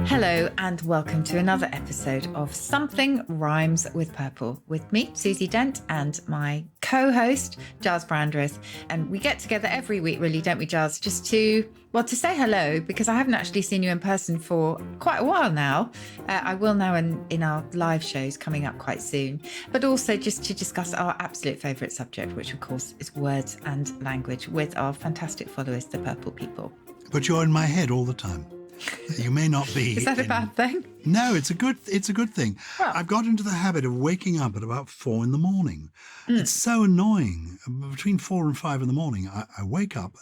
Hello and welcome to another episode of Something Rhymes with Purple with me, Susie Dent, and my co-host, Gyles Brandreth. And we get together every week, really, don't we, Gyles, just to say hello, because I haven't actually seen you in person for quite a while now. I will now in our live shows coming up quite soon, but also just to discuss our absolute favourite subject, which of course is words and language with our fantastic followers, the Purple people. But you're in my head all the time. You may not be. Is that a bad thing? No, it's a good thing. Well, I've got into the habit of waking up at about 4 a.m. It's so annoying. Between 4 and 5 a.m, I wake up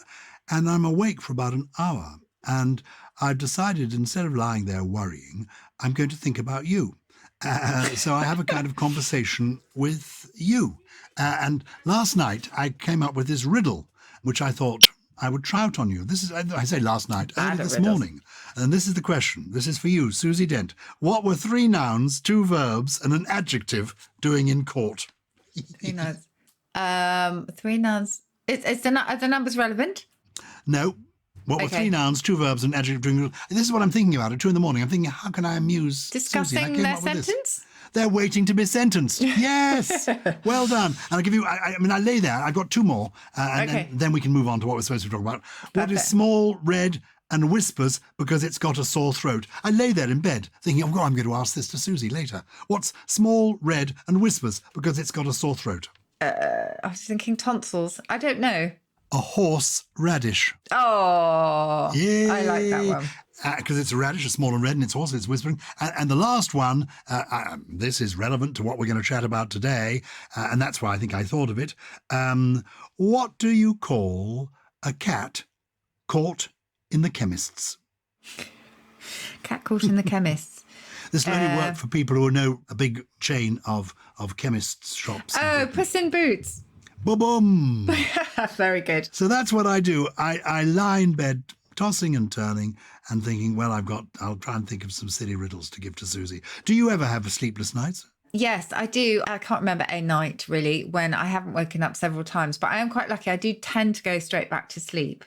and I'm awake for about an hour. And I've decided, instead of lying there worrying, I'm going to think about you. So I have a kind of conversation with you. And last night I came up with this riddle, which I thought I would try out on you. This is, I say last night, early this morning. And this is the question. This is for you, Susie Dent. What were 3 nouns, 2 verbs, and an adjective doing in court? 3 nouns. 3 nouns. Are the numbers relevant? No. What were 3 nouns, 2 verbs, and an adjective doing in court? This is what I'm thinking about at 2 a.m. I'm thinking, how can I amuse Discussing Susie? their sentence? They're waiting to be sentenced. Yes. Well done. And I'll give you, I lay there. I've got 2 more. And then we can move on to what we're supposed to talk about. What is small, red, and whispers because it's got a sore throat? I lay there in bed thinking, I'm going to ask this to Susie later. What's small, red, and whispers because it's got a sore throat? I was thinking tonsils. I don't know. A horse radish. Oh, yeah. I like that one. Because it's a radish, it's small and red, and it's also, it's whispering. And the last one, this is relevant to what we're going to chat about today, and that's why I think I thought of it. What do you call a cat caught in the chemist's? Cat caught in the chemist's. This will only work for people who know a big chain of chemists' shops. Oh, Puss in Boots. Boom! Very good. So that's what I do. I lie in bed, tossing and turning and thinking, well, I'll try and think of some silly riddles to give to Susie. Do you ever have sleepless nights? Yes, I do. I can't remember a night really when I haven't woken up several times, but I am quite lucky. I do tend to go straight back to sleep.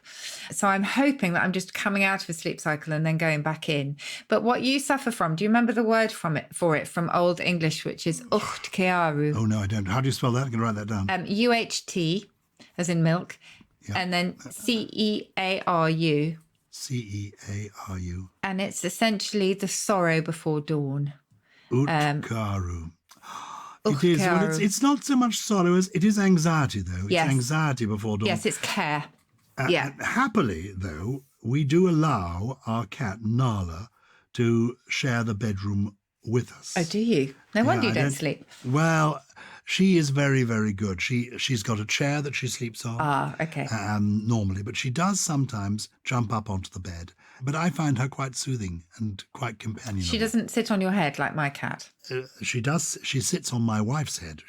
So I'm hoping that I'm just coming out of a sleep cycle and then going back in. But what you suffer from, do you remember the word for it from Old English, which is uchtkearu? Oh, no, I don't. How do you spell that? I can write that down. UHT, as in milk, and then CEARU. CEARU. And it's essentially the sorrow before dawn. Utkaru. It is. Well, it's not so much sorrow as it is anxiety, though. It's anxiety before dawn. Yes, it's care. Happily, though, we do allow our cat Nala to share the bedroom with us. Oh, do you? No wonder you don't sleep. Well, she is very, very good. She's got a chair that she sleeps on. Ah, okay. Normally, but she does sometimes jump up onto the bed. But I find her quite soothing and quite companionable. She doesn't sit on your head like my cat. She does. She sits on my wife's head.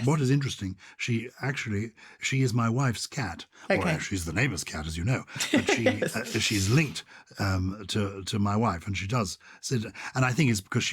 What is interesting, she is my wife's cat. Okay. Or she's the neighbour's cat, as you know. But she's linked to my wife, and she does sit. And I think it's because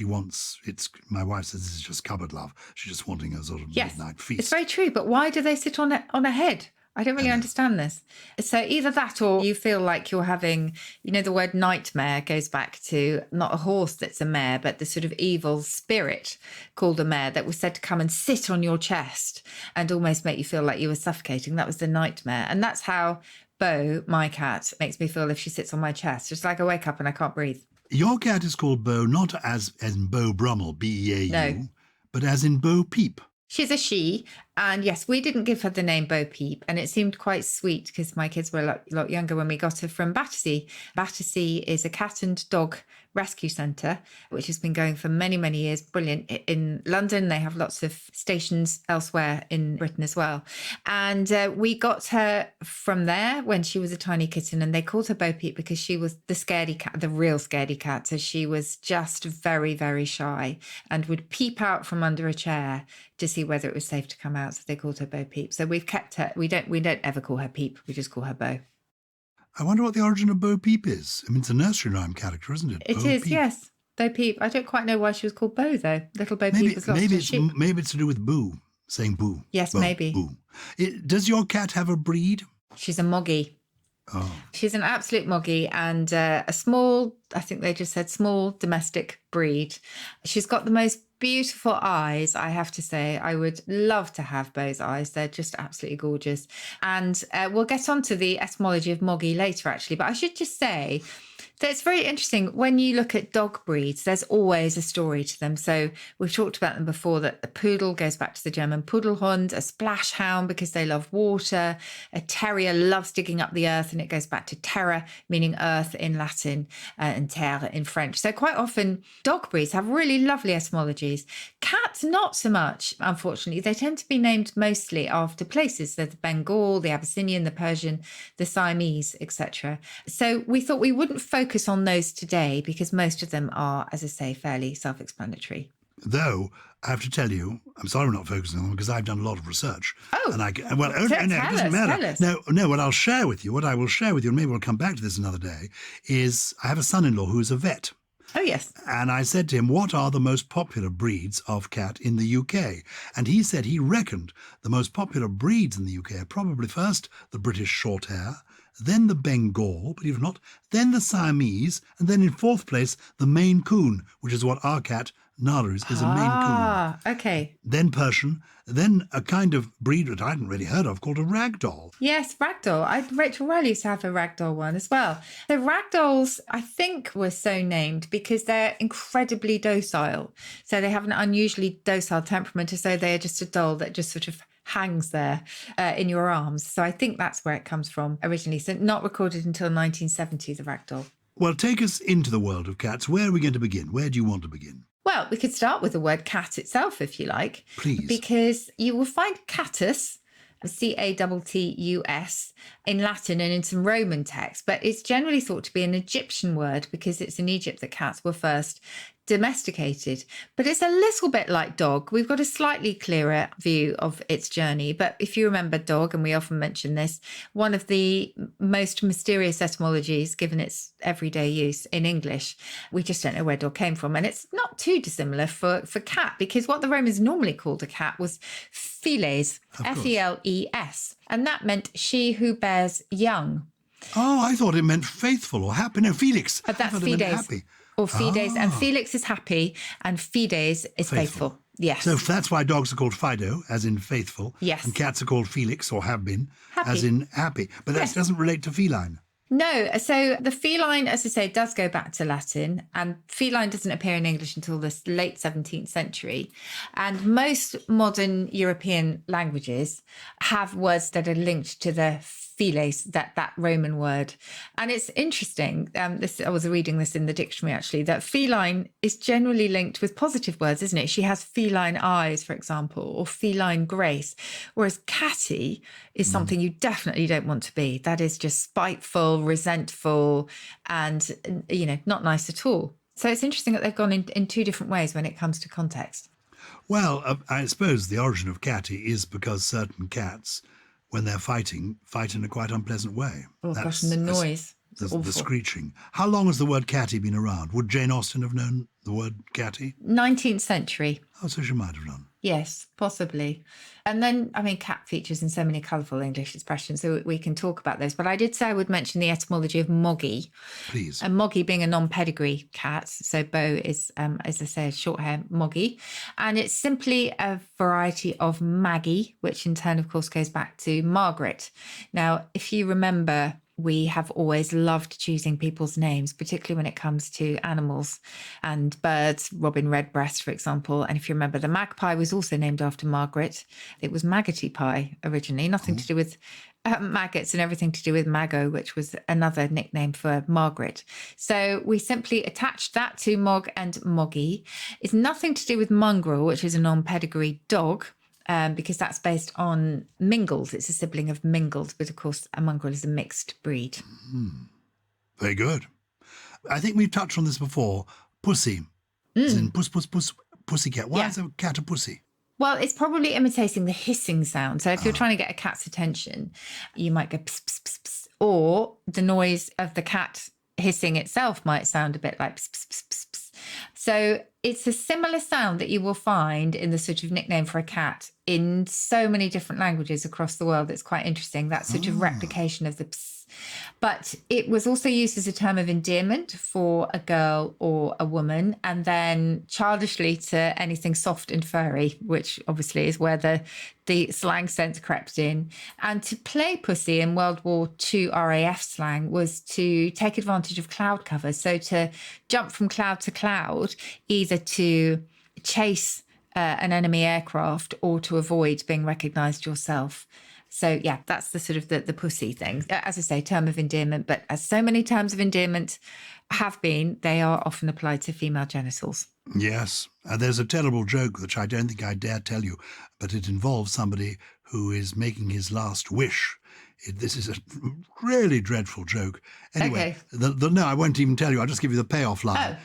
my wife says this is just cupboard love. She's just wanting a sort of midnight feast. It's very true. But why do they sit on a head? I don't really understand this. So either that or you feel like you're having, the word nightmare goes back to not a horse that's a mare, but the sort of evil spirit called a mare that was said to come and sit on your chest and almost make you feel like you were suffocating. That was the nightmare. And that's how Bo, my cat, makes me feel if she sits on my chest. Just like I wake up and I can't breathe. Your cat is called Bo, not as in Bo Brummel, B-E-A-U, no, but as in Bo Peep. She's a she, and yes, we didn't give her the name Bo Peep, and it seemed quite sweet because my kids were a lot younger when we got her from Battersea. Battersea is a cat and dog rescue centre, which has been going for many, many years. Brilliant. In London, they have lots of stations elsewhere in Britain as well. And we got her from there when she was a tiny kitten, and they called her Bo Peep because she was the scaredy cat, the real scaredy cat. So she was just very, very shy and would peep out from under a chair to see whether it was safe to come out. So they called her Bo Peep. So we've kept her. We don't ever call her Peep. We just call her Bo. I wonder what the origin of Bo Peep is. I mean, it's a nursery rhyme character, isn't it? It is, Peep. yes. Bo Peep. I don't quite know why she was called Bo, though. Little Bo Peep was lost to sheep. Maybe it's to do with boo, saying boo. Yes, Bo, maybe. Boo. Does your cat have a breed? She's a moggy. Oh, She's an absolute moggy and a small, I think they just said small domestic breed. She's got the most beautiful eyes, I have to say. I would love to have Beau's eyes. They're just absolutely gorgeous. And we'll get on to the etymology of moggy later, actually. But I should just say that it's very interesting. When you look at dog breeds, there's always a story to them. So we've talked about them before, that a poodle goes back to the German Pudelhund, a splash hound because they love water, a terrier loves digging up the earth, and it goes back to terra, meaning earth in Latin, and terre in French. So quite often dog breeds have really lovely etymologies. Cats, not so much, unfortunately. They tend to be named mostly after places. They're the Bengal, the Abyssinian, the Persian, the Siamese, etc. So we thought we wouldn't focus on those today because most of them are, as I say, fairly self-explanatory. though I have to tell you, I'm sorry I'm not focusing on them because I've done a lot of research. Oh, and no, it tell doesn't us, matter. tell us. No, what I will share with you, and maybe we'll come back to this another day, is I have a son-in-law who is a vet. Oh, yes. And I said to him, what are the most popular breeds of cat in the UK? And he said he reckoned the most popular breeds in the UK are probably first the British Shorthair, then the Bengal, believe it or not, then the Siamese, and then in fourth place, the Maine Coon, which is what our cat, Nala, is a Maine Coon. Ah, okay. Then Persian, then a kind of breed that I hadn't really heard of called a ragdoll. Yes, ragdoll. Rachel Riley used to have a ragdoll one as well. The ragdolls, I think, were so named because they're incredibly docile. So they have an unusually docile temperament, as though they are just a doll that just sort of hangs there in your arms. So I think that's where it comes from originally. So not recorded until 1970, the ragdoll. Well, take us into the world of cats. Where are we going to begin? Where do you want to begin? Well, we could start with the word cat itself, if you like. Please. Because you will find catus, Cattus, in Latin and in some Roman texts, but it's generally thought to be an Egyptian word because it's in Egypt that cats were first domesticated. But it's a little bit like dog. We've got a slightly clearer view of its journey. But if you remember dog, and we often mention this, one of the most mysterious etymologies, given its everyday use in English, we just don't know where dog came from. And it's not too dissimilar for cat, because what the Romans normally called a cat was Feles, F-E-L-E-S. And that meant she who bears young. Oh, I thought it meant faithful or happy. No, Felix. But that's I thought it meant Fides. happy. Or Fides. And Felix is happy and Fides is faithful. Yes. So that's why dogs are called Fido, as in faithful. Yes. And cats are called Felix, or have been, Happy. as in happy. But that Yes. doesn't relate to feline. No, so the feline, as I say, does go back to Latin, and feline doesn't appear in English until the late 17th century. And most modern European languages have words that are linked to the Feles, that Roman word. And it's interesting, I was reading this in the dictionary actually, that feline is generally linked with positive words, isn't it? She has feline eyes, for example, or feline grace, whereas catty is something you definitely don't want to be. That is just spiteful, resentful, and, not nice at all. So it's interesting that they've gone in two different ways when it comes to context. Well, I suppose the origin of catty is because certain cats, when they're fight in a quite unpleasant way. Oh, gosh, and the noise. The screeching. How long has the word catty been around? Would Jane Austen have known the word catty? 19th century. Oh, so she might have done. Yes, possibly. And then, cat features in so many colourful English expressions, so we can talk about those. But I did say I would mention the etymology of moggy. Please. And moggy being a non-pedigree cat. So Beau is, as I say, a short hair moggy. And it's simply a variety of Maggie, which in turn, of course, goes back to Margaret. Now, if you remember, we have always loved choosing people's names, particularly when it comes to animals and birds. Robin Redbreast, for example. And if you remember, the magpie was also named after Margaret. It was Maggotty Pie originally, nothing to do with maggots and everything to do with Mago, which was another nickname for Margaret. So we simply attached that to Mog and Moggy. It's nothing to do with mongrel, which is a non-pedigree dog. Because that's based on mingled. It's a sibling of mingled, but of course a mongrel is a mixed breed. Very good. I think we've touched on this before. Pussy. As in puss, pussycat. Why is a cat a pussy? Well, it's probably imitating the hissing sound. So if you're trying to get a cat's attention, you might go pss, pss, pss, pss, or the noise of the cat hissing itself might sound a bit like pss, pss, pss, pss, pss. So it's a similar sound that you will find in the sort of nickname for a cat in so many different languages across the world. It's quite interesting, that sort of replication of the ps. But it was also used as a term of endearment for a girl or a woman, and then childishly to anything soft and furry, which obviously is where the slang sense crept in. And to play pussy in World War II RAF slang was to take advantage of cloud cover. So to jump from cloud to cloud, either to chase an enemy aircraft or to avoid being recognised yourself. So, yeah, that's the sort of the pussy thing. As I say, term of endearment, but as so many terms of endearment have been, they are often applied to female genitals. Yes. There's a terrible joke, which I don't think I dare tell you, but it involves somebody who is making his last wish. This is a really dreadful joke. Anyway, Okay. no, I won't even tell you. I'll just give you the payoff line.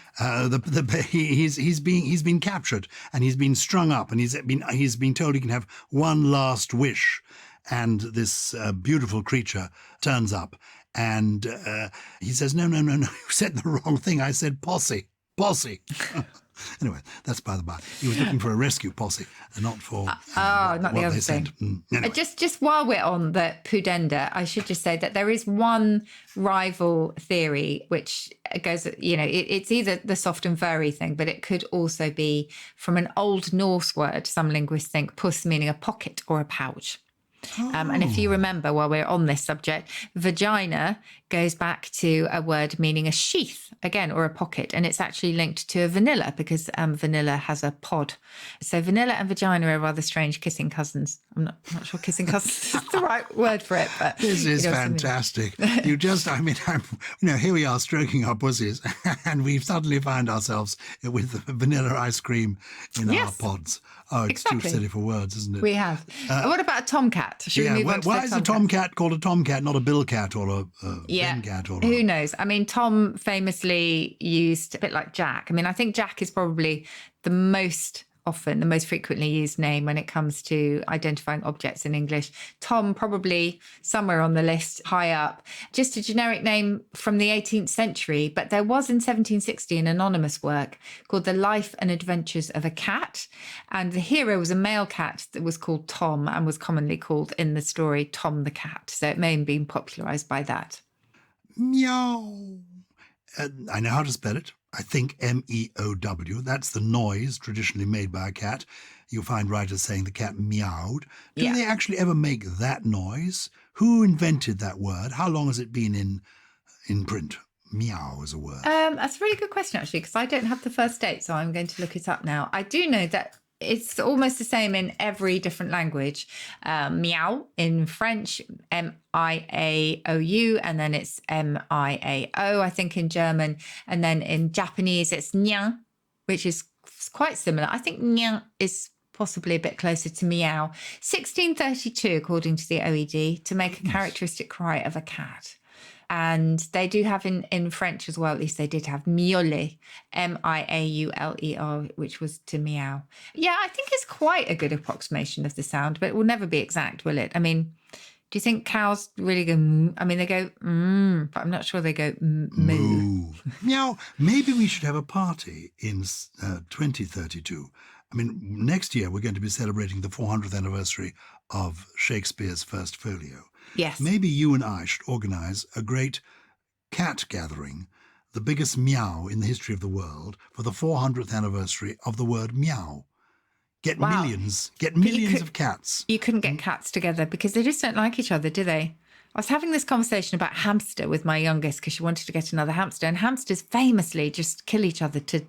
He's been captured and he's been strung up and he's been told he can have one last wish. And this beautiful creature turns up and he says, no, you said the wrong thing. I said posse. Anyway, that's by the by. He was looking for a rescue posse and not for not the what other they thing. sent. Anyway. Just while we're on the pudenda, I should just say that there is one rival theory which goes, it's either the soft and furry thing, but it could also be from an Old Norse word. Some linguists think puss meaning a pocket or a pouch. And if you remember, while we're on this subject, vagina goes back to a word meaning a sheath, again, or a pocket. And it's actually linked to a vanilla because vanilla has a pod. So vanilla and vagina are rather strange kissing cousins. I'm not sure kissing cousins is the right word for it. But this is fantastic. Here we are stroking our pussies and we suddenly find ourselves with vanilla ice cream in our pods. Oh, it's too silly for words, isn't it? We have. What about a tomcat? Should we move on to why is a tomcat called a tomcat, not a billcat or a bencat? Or who knows? I mean, Tom famously used a bit like Jack. I mean, I think Jack is probably the most frequently used name when it comes to identifying objects in English. Tom probably somewhere on the list, high up. Just a generic name from the 18th century, but there was in 1760 an anonymous work called The Life and Adventures of a Cat, and the hero was a male cat that was called Tom and was commonly called in the story Tom the Cat. So it may have been popularised by that. Meow. I know how to spell it. I think M-E-O-W. That's the noise traditionally made by a cat. You'll find writers saying the cat meowed. Do they actually ever make that noise? Who invented that word? How long has it been in print? Meow as a word. That's a really good question, actually, because I don't have the first date, so I'm going to look it up now. I do know that it's almost the same in every different language. Meow in French, M-I-A-O-U, and then it's M-I-A-O, I think, in German. And then in Japanese, it's nyan, which is quite similar. I think nyan is possibly a bit closer to meow. 1632, according to the OED, to make a characteristic cry of a cat. And they do have in French as well, at least they did have miauler, M-I-A-U-L-E-R, which was to meow. Yeah, I think it's quite a good approximation of the sound, but it will never be exact, will it? I mean, do you think cows really go, I mean, they go, but I'm not sure they go moo. Meow. Maybe we should have a party in 2032. I mean, next year we're going to be celebrating the 400th anniversary of Shakespeare's First Folio. Yes. Maybe you and I should organise a great cat gathering, the biggest meow in the history of the world, for the 400th anniversary of the word meow. Get millions of cats. You couldn't get cats together because they just don't like each other, do they? I was having this conversation about hamster with my youngest because she wanted to get another hamster, and hamsters famously just kill each other to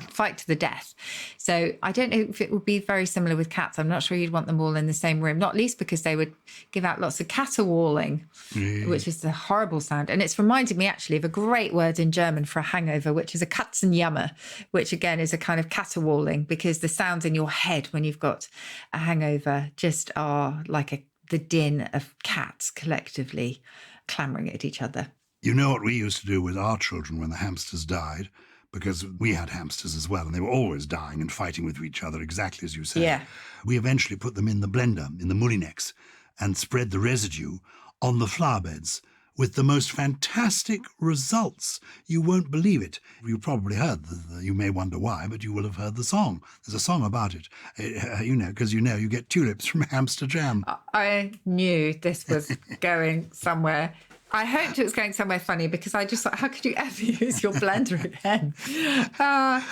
fight to the death. So I don't know if it would be very similar with cats. I'm not sure you'd want them all in the same room, not least because they would give out lots of caterwauling, which is a horrible sound. And it's reminded me actually of a great word in German for a hangover, which is a Katzenjammer, which again is a kind of caterwauling, because the sounds in your head when you've got a hangover just are like the din of cats collectively clamouring at each other. You know what we used to do with our children when the hamsters died? Because we had hamsters as well, and they were always dying and fighting with each other, exactly as you said. Yeah. We eventually put them in the blender, in the moulinex, and spread the residue on the flower beds with the most fantastic results. You won't believe it. You probably heard, you may wonder why, but you will have heard the song. There's a song about it, because you get tulips from hamster jam. I knew this was going somewhere. I hoped it was going somewhere funny because I just thought, how could you ever use your blender again?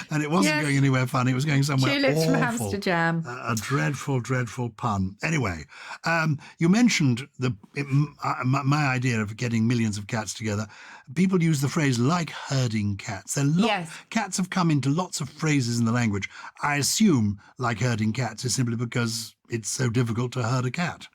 And it wasn't going anywhere funny. It was going somewhere tulips awful. From hamster jam. A dreadful, dreadful pun. Anyway, you mentioned my idea of getting millions of cats together. People use the phrase like herding cats. Cats have come into lots of phrases in the language. I assume like herding cats is simply because it's so difficult to herd a cat.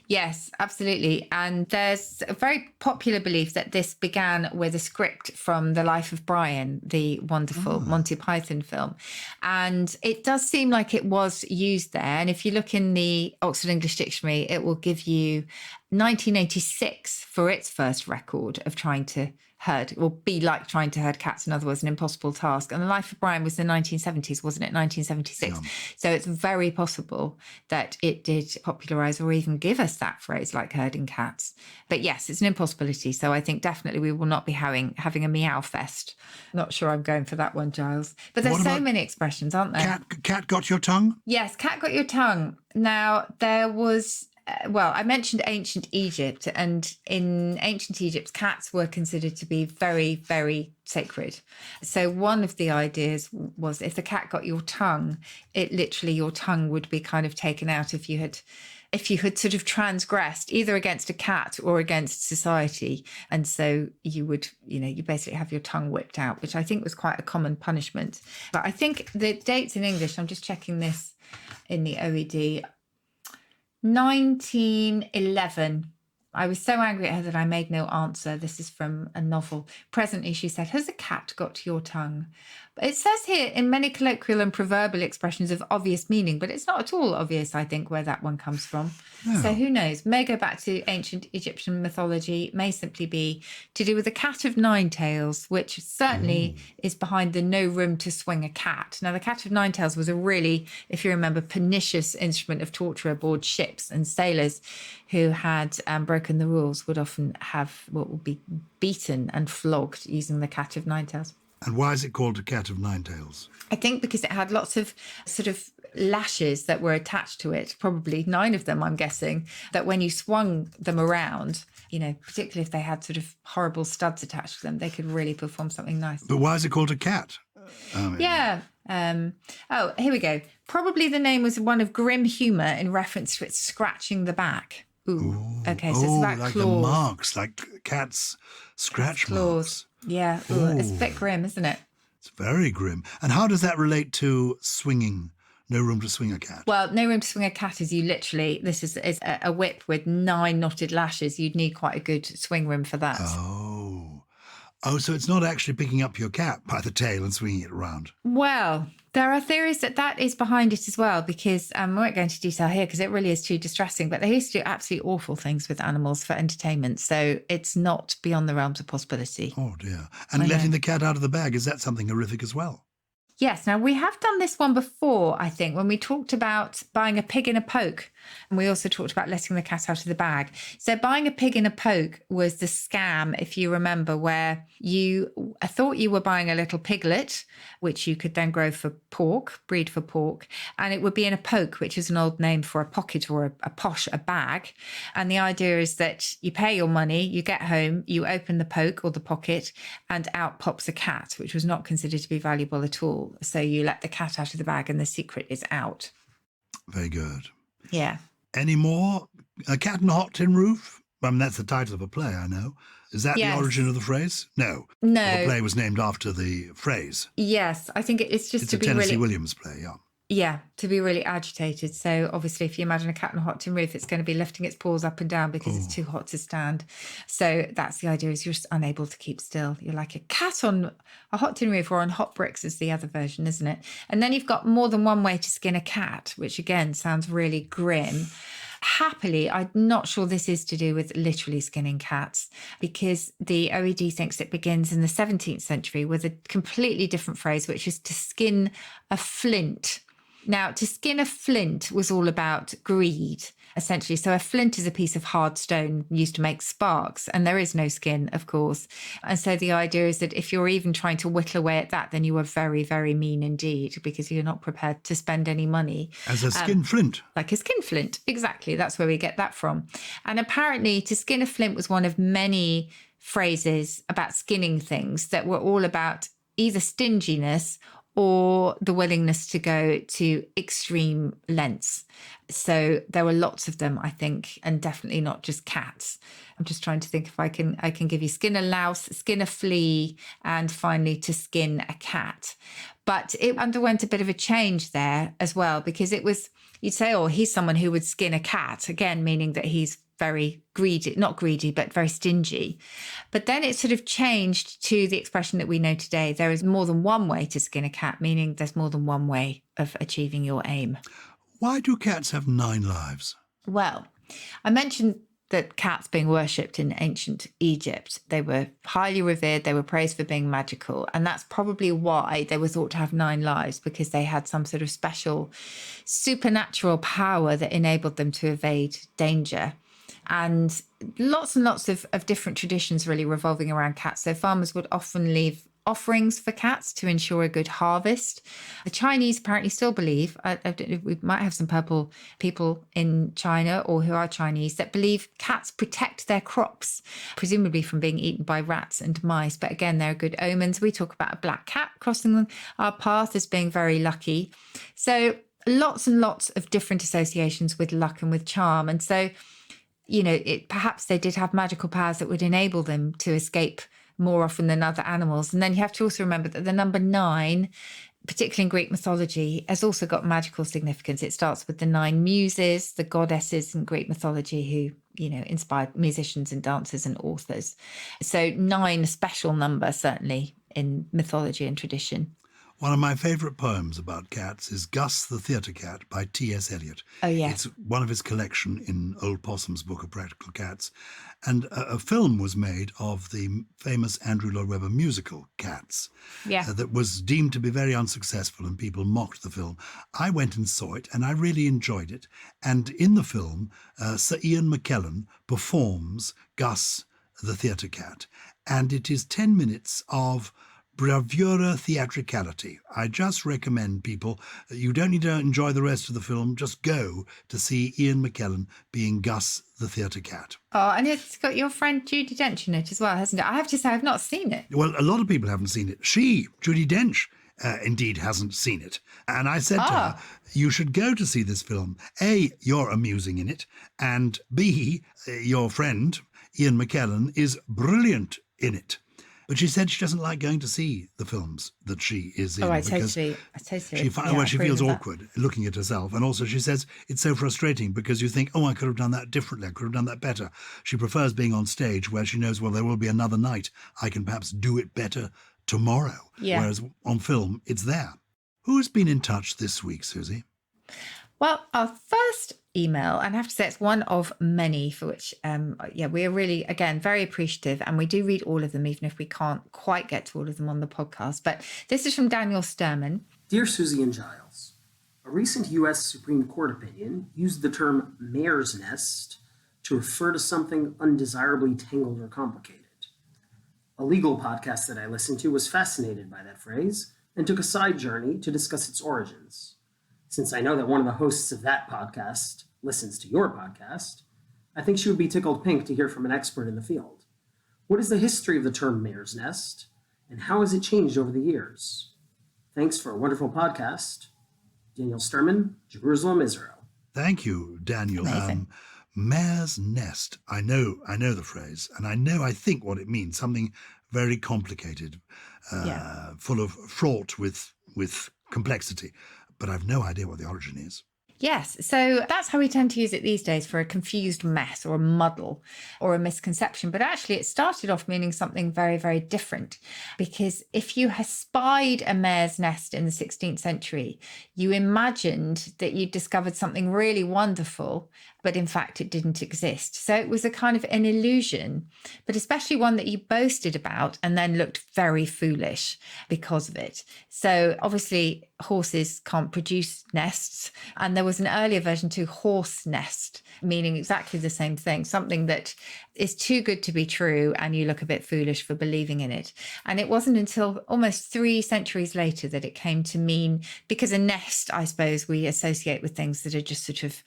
Yes, absolutely. And there's a very popular belief that this began with a script from The Life of Brian, the wonderful Monty Python film. And it does seem like it was used there. And if you look in the Oxford English Dictionary, it will give you 1986 for its first record of trying to herd. It will be like trying to herd cats, in other words, an impossible task. And The Life of Brian was the 1970s, wasn't it? 1976. Yeah. So it's very possible that it did popularise or even give us that phrase, like herding cats. But yes, it's an impossibility. So I think definitely we will not be having a meow fest. Not sure I'm going for that one, Gyles. But there's so many expressions, aren't there? Cat got your tongue? Yes, cat got your tongue. Now, there was... I mentioned ancient Egypt, and in ancient Egypt, cats were considered to be very, very sacred. So one of the ideas was if the cat got your tongue, your tongue would be kind of taken out if you had sort of transgressed either against a cat or against society. And so you would, you basically have your tongue whipped out, which I think was quite a common punishment. But I think the dates in English, I'm just checking this in the OED, 1911. I was so angry at her that I made no answer. This is from a novel. Presently, she said, has a cat got your tongue? But it says here in many colloquial and proverbial expressions of obvious meaning, but it's not at all obvious, I think, where that one comes from. No. So who knows? May go back to ancient Egyptian mythology, may simply be to do with the cat of nine tails, which certainly is behind the no room to swing a cat. Now, the cat of nine tails was a really, if you remember, pernicious instrument of torture aboard ships, and sailors who had broken the rules would often have what would be beaten and flogged using the cat of nine tails. And why is it called a cat of nine tails? I think because it had lots of sort of lashes that were attached to it, probably 9 of them, I'm guessing, that when you swung them around, particularly if they had sort of horrible studs attached to them, they could really perform something nice. But why is it called a cat? Yeah. Here we go. Probably the name was one of grim humour in reference to its scratching the back. Ooh. Okay, so it's about like claws. The marks, like cats' scratch marks. Yeah, it's a bit grim, isn't it? It's very grim. And how does that relate to swinging? No room to swing a cat. Well, no room to swing a cat is this is a whip with 9 knotted lashes. You'd need quite a good swing room for that. Oh, so it's not actually picking up your cat by the tail and swinging it around. Well, there are theories that is behind it as well, because we won't go into detail here because it really is too distressing, but they used to do absolutely awful things with animals for entertainment. So it's not beyond the realms of possibility. Oh, dear. And letting the cat out of the bag, is that something horrific as well? Yes. Now, we have done this one before, I think, when we talked about buying a pig in a poke. And we also talked about letting the cat out of the bag. So buying a pig in a poke was the scam, if you remember, where I thought you were buying a little piglet, which you could then grow for pork, breed for pork. And it would be in a poke, which is an old name for a pocket or a bag. And the idea is that you pay your money, you get home, you open the poke or the pocket, and out pops a cat, which was not considered to be valuable at all. So you let the cat out of the bag and the secret is out. Very good. Yeah. Any more? A Cat in a Hot Tin Roof? I mean, that's the title of a play, I know. Is that the origin of the phrase? No. No. Well, the play was named after the phrase. Yes. I think it's just to be really... It's a Tennessee Williams play, yeah. Yeah, to be really agitated. So obviously, if you imagine a cat on a hot tin roof, it's going to be lifting its paws up and down because it's too hot to stand. So that's the idea, is you're just unable to keep still. You're like a cat on a hot tin roof, or on hot bricks is the other version, isn't it? And then you've got more than one way to skin a cat, which again sounds really grim. Happily, I'm not sure this is to do with literally skinning cats, because the OED thinks it begins in the 17th century with a completely different phrase, which is to skin a flint. Now, to skin a flint was all about greed. essentially. So a flint is a piece of hard stone used to make sparks, and there is no skin, of course. And so the idea is that if you're even trying to whittle away at that, then you are very, very mean indeed, because you're not prepared to spend any money. As a skin flint. Like a skin flint. Exactly. That's where we get that from. And apparently to skin a flint was one of many phrases about skinning things that were all about either stinginess or the willingness to go to extreme lengths. So there were lots of them, I think, and definitely not just cats. I'm just trying to think if I can give you skin a louse, skin a flea, and finally to skin a cat. But it underwent a bit of a change there as well, because it was, you'd say, oh, he's someone who would skin a cat, again, meaning that he's very greedy, not greedy, but very stingy. But then it sort of changed to the expression that we know today. There is more than one way to skin a cat, meaning there's more than one way of achieving your aim. Why do cats have 9 lives? Well, I mentioned that cats being worshipped in ancient Egypt. They were highly revered. They were praised for being magical. And that's probably why they were thought to have 9 lives, because they had some sort of special supernatural power that enabled them to evade danger. And lots of different traditions really revolving around cats. So farmers would often leave offerings for cats to ensure a good harvest. The Chinese apparently still believe, I don't know, we might have some purple people in China or who are Chinese that believe cats protect their crops, presumably from being eaten by rats and mice. But again, they're good omens. We talk about a black cat crossing our path as being very lucky. So lots and lots of different associations with luck and with charm. And so, you know, perhaps they did have magical powers that would enable them to escape more often than other animals. And then you have to also remember that the number 9, particularly in Greek mythology, has also got magical significance. It starts with the 9 muses, the goddesses in Greek mythology who, you know, inspired musicians and dancers and authors. So 9, a special number, certainly in mythology and tradition. One of my favourite poems about cats is Gus the Theatre Cat by T.S. Eliot. Oh, yeah. It's one of his collection in Old Possum's Book of Practical Cats. And a film was made of the famous Andrew Lloyd Webber musical, Cats, that was deemed to be very unsuccessful and people mocked the film. I went and saw it and I really enjoyed it. And in the film, Sir Ian McKellen performs Gus the Theatre Cat. And it is 10 minutes of bravura theatricality. I just recommend people, you don't need to enjoy the rest of the film, just go to see Ian McKellen being Gus the Theatre Cat. Oh, and it's got your friend Judi Dench in it as well, hasn't it? I have to say, I've not seen it. Well, a lot of people haven't seen it. Judi Dench, indeed hasn't seen it. And I said to her, you should go to see this film. A, you're amusing in it, and B, your friend, Ian McKellen, is brilliant in it. But she said she doesn't like going to see the films that she is in. Oh, I because totally. she feels awkward looking at herself. And also she says it's so frustrating because you think, oh, I could have done that differently. I could have done that better. She prefers being on stage where she knows, well, there will be another night. I can perhaps do it better tomorrow. Yeah. Whereas on film, it's there. Who's been in touch this week, Susie? Well, our first email, and I have to say it's one of many for which, we are really, again, very appreciative. And we do read all of them, even if we can't quite get to all of them on the podcast. But this is from Daniel Sturman. Dear Susie and Gyles, a recent U.S. Supreme Court opinion used the term mare's nest to refer to something undesirably tangled or complicated. A legal podcast that I listened to was fascinated by that phrase and took a side journey to discuss its origins. Since I know that one of the hosts of that podcast listens to your podcast, I think she would be tickled pink to hear from an expert in the field. What is the history of the term mare's nest, and how has it changed over the years? Thanks for a wonderful podcast. Daniel Sturman, Jerusalem, Israel. Thank you, Daniel. Amazing. Mare's nest. I know the phrase, and I think what it means, something very complicated, fraught with complexity. But I've no idea what the origin is. Yes, so that's how we tend to use it these days, for a confused mess or a muddle or a misconception. But actually it started off meaning something very, very different, because if you had spied a mare's nest in the 16th century, you imagined that you'd discovered something really wonderful but in fact it didn't exist. So it was a kind of an illusion, but especially one that you boasted about and then looked very foolish because of it. So obviously horses can't produce nests, and there was an earlier version too, horse nest, meaning exactly the same thing, something that is too good to be true and you look a bit foolish for believing in it. And it wasn't until almost 3 centuries later that it came to mean, because a nest, I suppose, we associate with things that are just sort of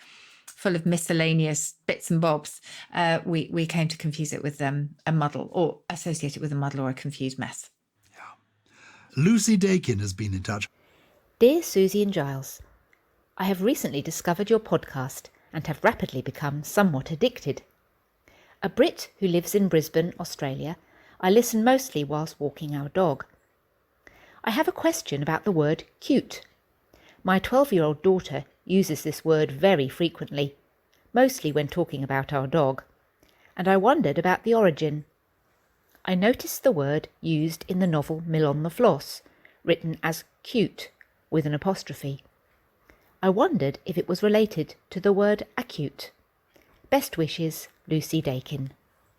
full of miscellaneous bits and bobs, we came to confuse it with a muddle, or associate it with a muddle or a confused mess. Lucy Dakin has been in touch. Dear Susie and Gyles, I have recently discovered your podcast and have rapidly become somewhat addicted. A Brit who lives in Brisbane, Australia, I listen mostly whilst walking our dog. I have a question about the word cute. My 12-year-old daughter uses this word very frequently, mostly when talking about our dog, and I wondered about the origin. I noticed the word used in the novel Mill on the Floss, written as cute with an apostrophe. I wondered if it was related to the word acute. Best wishes, Lucy Dakin.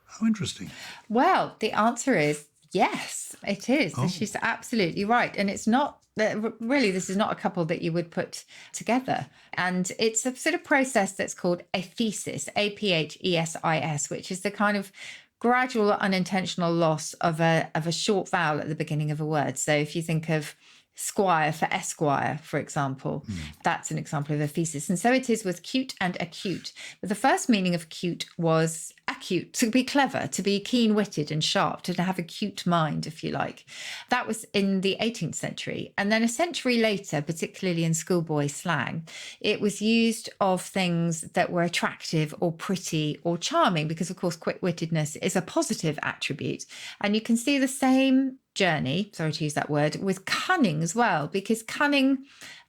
How interesting. Well, the answer is yes, it is. Oh. She's absolutely right. And it's not, really, this is not a couple that you would put together. And it's a sort of process that's called aphesis, aphesis, which is the kind of gradual unintentional loss of a short vowel at the beginning of a word. So if you think of squire for esquire, for example, that's an example of aphesis. And so it is with cute and acute. But the first meaning of cute was acute, to be clever, to be keen-witted and sharp, to have a cute mind, if you like. That was in the 18th century. And then a century later, particularly in schoolboy slang, it was used of things that were attractive or pretty or charming, because of course quick-wittedness is a positive attribute. And you can see the same journey, sorry to use that word, with cunning as well, because cunning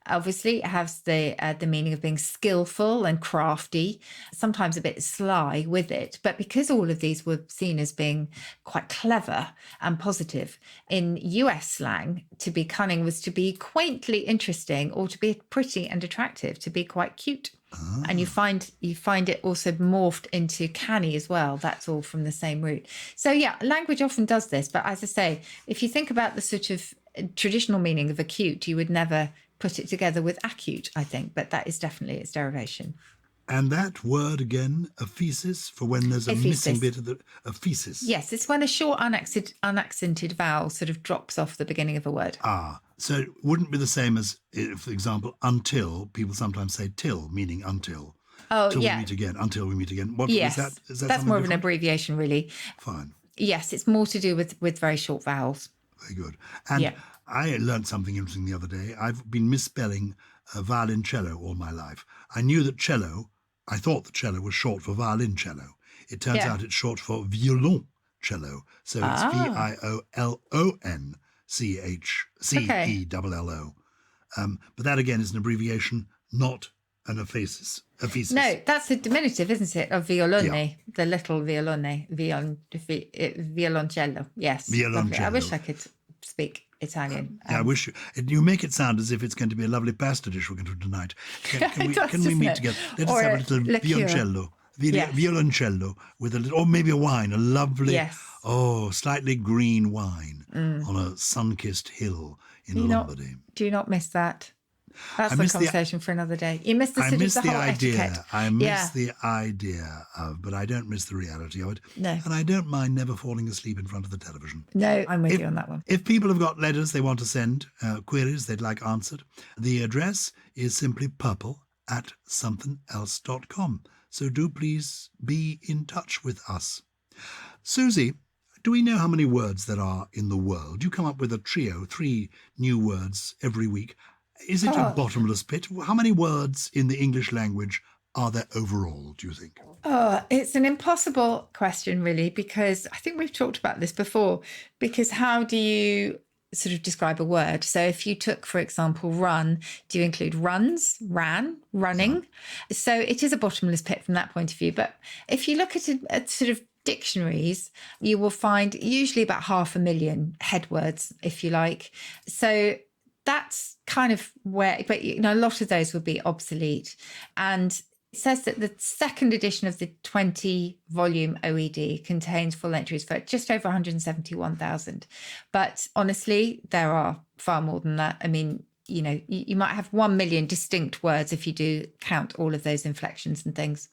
obviously has the meaning of being skillful and crafty, sometimes a bit sly with it. But because all of these were seen as being quite clever and positive, in US slang, to be cunning was to be quaintly interesting or to be pretty and attractive, to be quite cute. And you find it also morphed into canny as well. That's all from the same root. So yeah, language often does this. But as I say, if you think about the sort of traditional meaning of acute, you would never put it together with acute, I think. But that is definitely its derivation. And that word again, aphesis, for when there's a missing bit of the aphesis. Yes, it's when a short unaccented vowel sort of drops off the beginning of a word. So it wouldn't be the same as, for example, until. People sometimes say till, meaning until. Oh, till yeah. we meet again, until we meet again. What yes, is that? Is that that's more of an different? abbreviation, really. Fine. Yes, it's more to do with very short vowels. Very good. And I learned something interesting the other day. I've been misspelling violoncello all my life. I knew that cello, I thought that cello was short for violoncello. It turns out it's short for violoncello. So it's VIOLONCHCELLO. But that again is an abbreviation, not an aphesis. No, that's a diminutive, isn't it, of violone, the little violone, violoncello. Yes. Violoncello. Lovely. I wish I could speak Italian. I wish you make it sound as if it's going to be a lovely pasta dish we're going to do tonight. Can we meet together? Let us have a little violoncello. Violoncello with a little, or maybe a wine, a lovely, slightly green wine on a sun-kissed hill in Lombardy. Do you not miss that? That's a conversation for another day. You miss the sort of the whole etiquette. I miss the idea of, but I don't miss the reality of it. No. And I don't mind never falling asleep in front of the television. No, I'm with you on that one. If people have got letters they want to send, queries they'd like answered, the address is simply purple@somethingelse.com. So do please be in touch with us. Susie, do we know how many words there are in the world? You come up with a trio, 3 new words every week. Is it a bottomless pit? How many words in the English language are there overall, do you think? It's an impossible question, really, because I think we've talked about this before, because how do you sort of describe a word? So if you took, for example, run, do you include runs, ran, running? Yeah. So it is a bottomless pit from that point of view. But if you look at sort of dictionaries, you will find usually about 500,000 head words, if you like. So that's kind of where, but a lot of those would be obsolete. And It says that the second edition of the 20-volume OED contains full entries for just over 171,000. But honestly, there are far more than that. I mean, you might have 1 million distinct words if you do count all of those inflections and things.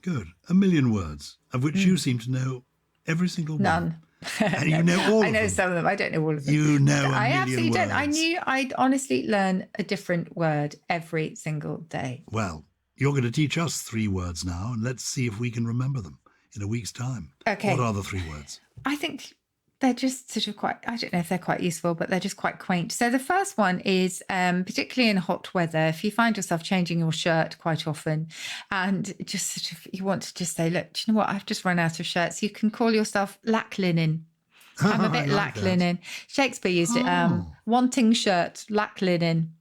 Good. 1 million words, of which you seem to know every single one. None. And you know all of them. I know some of them. I don't know all of them. You know a I million absolutely words. don't. I knew I'd honestly learn a different word every single day. Well, you're going to teach us 3 words now, and let's see if we can remember them in a week's time. Okay. What are the 3 words? I think they're just sort of quite, I don't know if they're quite useful, but they're just quite quaint. So the first one is, particularly in hot weather, if you find yourself changing your shirt quite often and just sort of, you want to just say, look, do you know what? I've just run out of shirts. You can call yourself lack linen. I'm a bit lack linen. Shakespeare used it, wanting shirt, lack linen.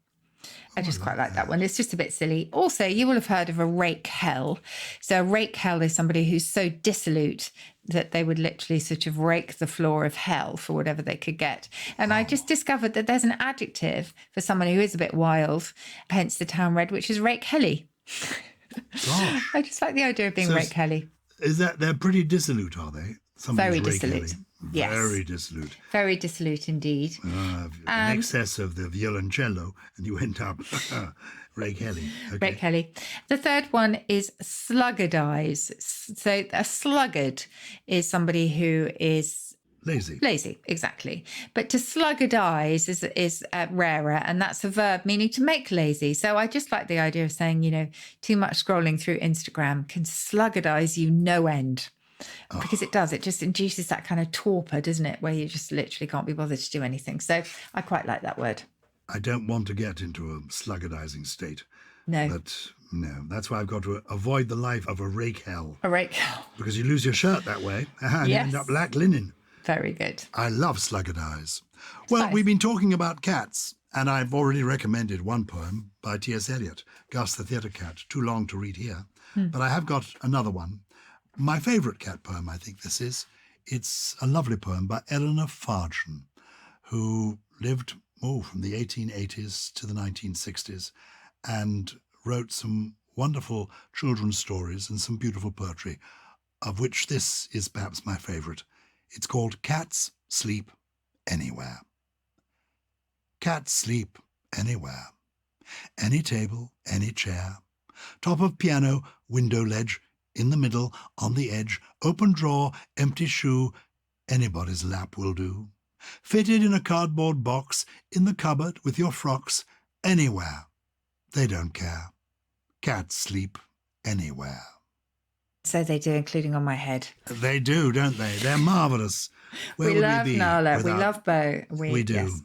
I just quite like that one. It's just a bit silly. Also, you will have heard of a rake hell. So a rake hell is somebody who's so dissolute that they would literally sort of rake the floor of hell for whatever they could get. And I just discovered that there's an adjective for someone who is a bit wild, hence the town red, which is rake helly. Gosh. I just like the idea of being rake helly. Is that, they're pretty dissolute, are they? Somebody's Very rake dissolute. helly. Yes. Very dissolute. Very dissolute indeed. An excess of the violoncello, and you end up rake helly. Okay. Rake helly. The third one is sluggardise. So a sluggard is somebody who is Lazy. lazy, exactly. But to sluggardise is rarer, and that's a verb meaning to make lazy. So I just like the idea of saying, too much scrolling through Instagram can sluggardise you no end. Because it does. It just induces that kind of torpor, doesn't it? Where you just literally can't be bothered to do anything. So I quite like that word. I don't want to get into a sluggardizing state. No. But no, that's why I've got to avoid the life of a rake hell. A rake. Because you lose your shirt that way and you Yes. end up lack linen. Very good. I love sluggardize. Well, nice. we've been talking about cats, and I've already recommended one poem by T.S. Eliot, Gus the Theatre Cat, too long to read here. But I have got another one. My favourite cat poem, I think this is. It's a lovely poem by Eleanor Fargen, who lived from the 1880s to the 1960s and wrote some wonderful children's stories and some beautiful poetry, of which this is perhaps my favourite. It's called Cats Sleep Anywhere. Cats sleep anywhere. Any table, any chair. Top of piano, window ledge, in the middle, on the edge, open drawer, empty shoe, anybody's lap will do. Fitted in a cardboard box, in the cupboard with your frocks, anywhere. They don't care. Cats sleep anywhere. So they do, including on my head. They do, don't they? They're marvellous. Where we would love we be Nala. We without- love Bo. We do. Yes.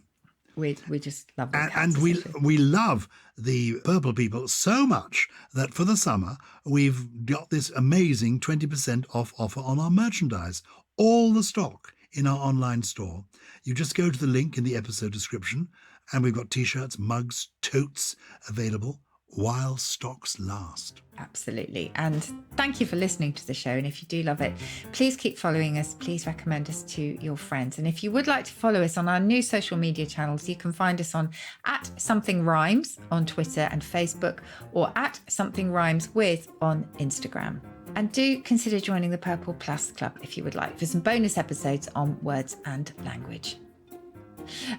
We just love the cats, And we essentially. love the Purple People so much that for the summer, we've got this amazing 20% off offer on our merchandise. All the stock in our online store. You just go to the link in the episode description, and we've got T-shirts, mugs, totes available while stocks last. Absolutely. And thank you for listening to the show. And if you do love it, please keep following us. Please recommend us to your friends. And if you would like to follow us on our new social media channels, you can find us on @SomethingRhymes on Twitter and Facebook, or @SomethingRhymesWith on Instagram. And do consider joining the Purple Plus Club if you would like, for some bonus episodes on words and language.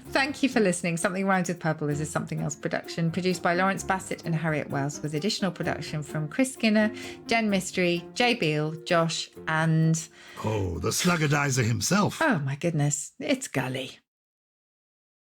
Thank you for listening. Something Rhymes with Purple is a Something Else production, produced by Lawrence Bassett and Harriet Wells, with additional production from Chris Skinner, Jen Mystery, Jay Beale, Josh, and... Oh, the sluggardizer himself. oh my goodness, it's Gully.